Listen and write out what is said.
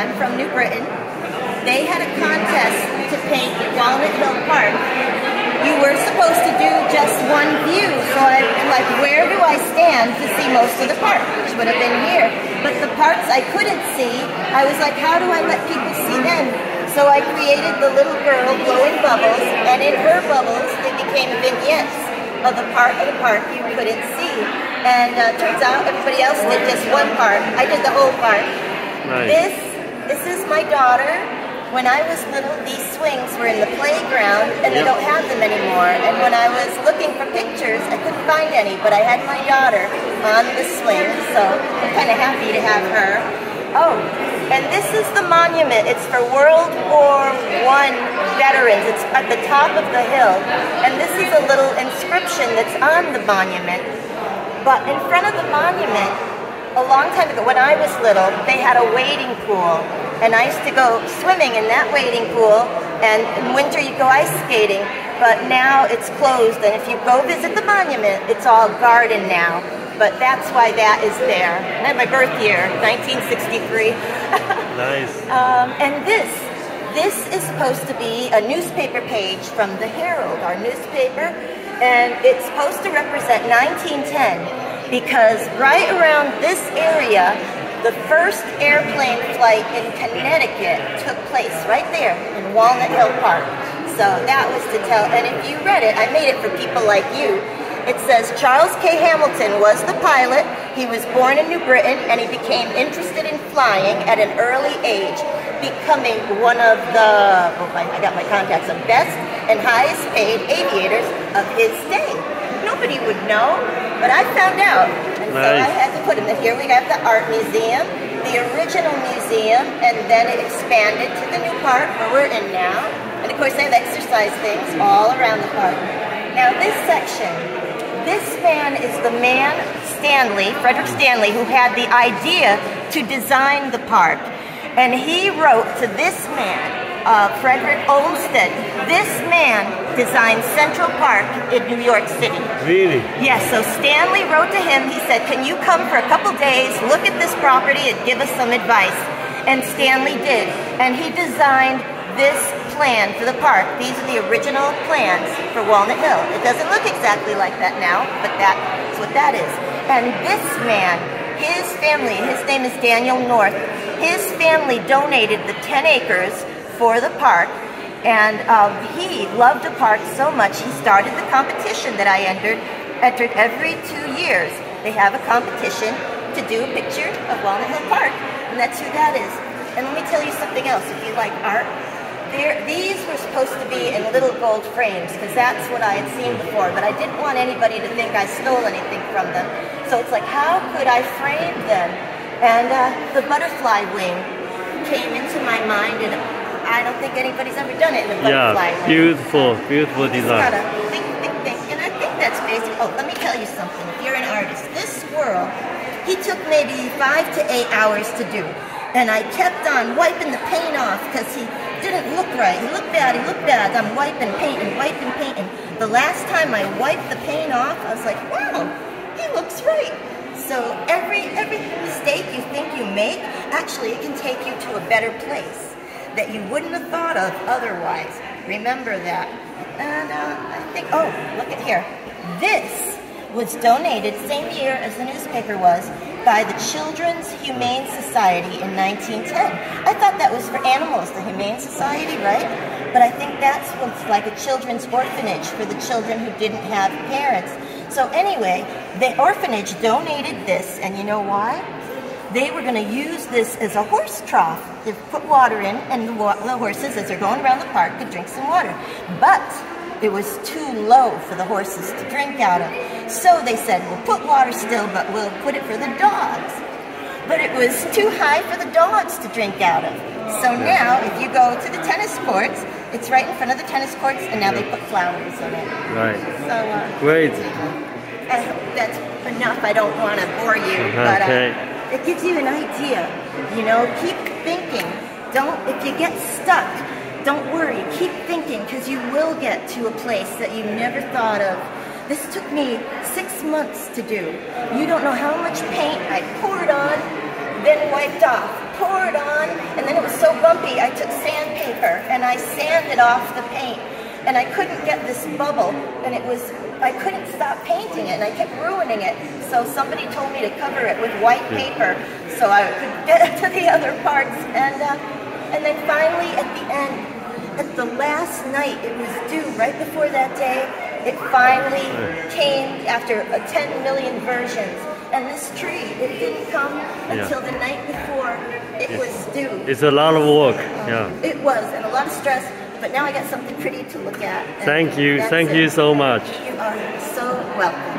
I'm from New Britain. They had a contest to paint Walnut Hill Park. You were supposed to do just one view, so I'm like, where do I stand to see most of the park, which would have been here. But the parts I couldn't see, I was like, how do I let people see them? So I created the little girl blowing bubbles, and in her bubbles, they became vignettes of the part of the park you couldn't see. And turns out everybody else did just one part. I did the whole park. Nice. This is my daughter. When I was little, these swings were in the playground, and they don't have them anymore. And when I was looking for pictures, I couldn't find any, but I had my daughter on the swing, so I'm kind of happy to have her. Oh, and this is the monument. It's for World War I veterans. It's at the top of the hill, and this is a little inscription that's on the monument. But in front of the monument, a long time ago, when I was little, they had a wading pool. And I used to go swimming in that wading pool, and in winter you go ice skating, but now it's closed, and if you go visit the monument, it's all garden now. But that's why that is there. And I have my birth year, 1963. Nice. And this is supposed to be a newspaper page from the Herald, our newspaper, and it's supposed to represent 1910, because right around this area, the first airplane flight in Connecticut took place right there in Walnut Hill Park. So that was to tell, and if you read it, I made it for people like you. It says, Charles K. Hamilton was the pilot. He was born in New Britain, and he became interested in flying at an early age, becoming one of the, I got my contacts, the best and highest paid aviators of his day. Nobody would know, but I found out. And so I had to put him in. Here we have the art museum, the original museum, and then it expanded to the new park where we're in now. And of course they have exercise things all around the park. Now this section, this man is the man, Stanley, Frederick Stanley, who had the idea to design the park. And he wrote to this man, Frederick Olmsted. This man designed Central Park in New York City. Really? Yes, so Stanley wrote to him, he said, can you come for a couple days, look at this property and give us some advice? And Stanley did, and he designed this plan for the park. These are the original plans for Walnut Hill. It doesn't look exactly like that now, but that's what that is. And this man, his family, his name is Daniel North, his family donated the 10 acres for the park, and he loved the park so much he started the competition that I entered every 2 years. They have a competition to do a picture of Walnut Hill Park, and that's who that is. And let me tell you something else, if you like art, these were supposed to be in little gold frames, because that's what I had seen before, but I didn't want anybody to think I stole anything from them. So it's like, how could I frame them? And the butterfly wing came into my mind, and I don't think anybody's ever done it in a butterfly wing. Beautiful, beautiful design. Gotta think, and I think that's basic. Oh, let me tell you something. If you're an artist, this squirrel, he took maybe 5 to 8 hours to do. And I kept on wiping the paint off because he didn't look right. He looked bad, I'm wiping, painting. The last time I wiped the paint off, I was like, wow, he looks right. So every mistake you think you make, actually it can take you to a better place that you wouldn't have thought of otherwise. Remember that. And I think, oh, look at here. This was donated, same year as the newspaper was, by the Children's Humane Society in 1910. I thought that was for animals, the Humane Society, right? But I think that's what's like a children's orphanage for the children who didn't have parents. So anyway, the orphanage donated this, and you know why? They were going to use this as a horse trough. They put water in, and the horses, as they're going around the park, could drink some water. But it was too low for the horses to drink out of. So they said, we'll put water still, but we'll put it for the dogs. But it was too high for the dogs to drink out of. So now, if you go to the tennis courts, it's right in front of the tennis courts, and now they put flowers in it. Right. So, great. I hope that's enough. I don't want to bore you, but it gives you an idea. You know, keep thinking. If you get stuck, don't worry. Keep thinking, because you will get to a place that you never thought of. This took me 6 months to do. You don't know how much paint I poured on, then wiped off. poured on, and then it was so bumpy, I took sandpaper and I sanded off the paint. And I couldn't get this bubble, and I couldn't stop painting it, and I kept ruining it. So somebody told me to cover it with white paper so I could get to the other parts. And then finally at the end, at the last night, it was due right before that day, it finally came after 10 million versions. And this tree, it didn't come until the night before it was due. It's a lot of work. It was, and a lot of stress. But now I got something pretty to look at. Thank you so much. You are so welcome.